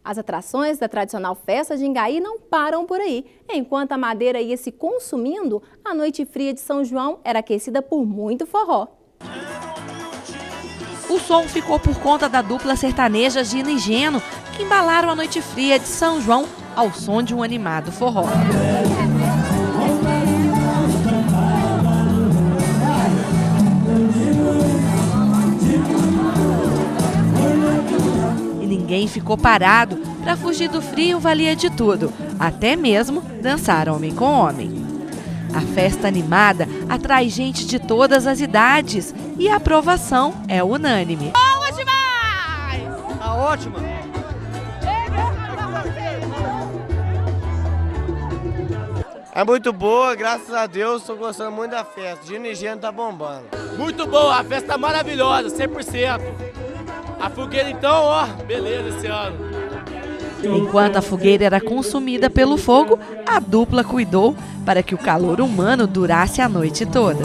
As atrações da tradicional festa de Engaí não param por aí. Enquanto a madeira ia se consumindo, a noite fria de São João era aquecida por muito forró. O som ficou por conta da dupla sertaneja Gina e Geno, que embalaram a noite fria de São João ao som de um animado forró. Ninguém ficou parado. Para fugir do frio valia de tudo, até mesmo dançar homem com homem. A festa animada atrai gente de todas as idades e a aprovação é unânime. Boa demais! Tá ótima! É muito boa, graças a Deus, estou gostando muito da festa. Gino e Geno tá bombando. Muito boa, a festa tá maravilhosa, 100%. A fogueira então, ó, beleza esse ano. Enquanto a fogueira era consumida pelo fogo, a dupla cuidou para que o calor humano durasse a noite toda.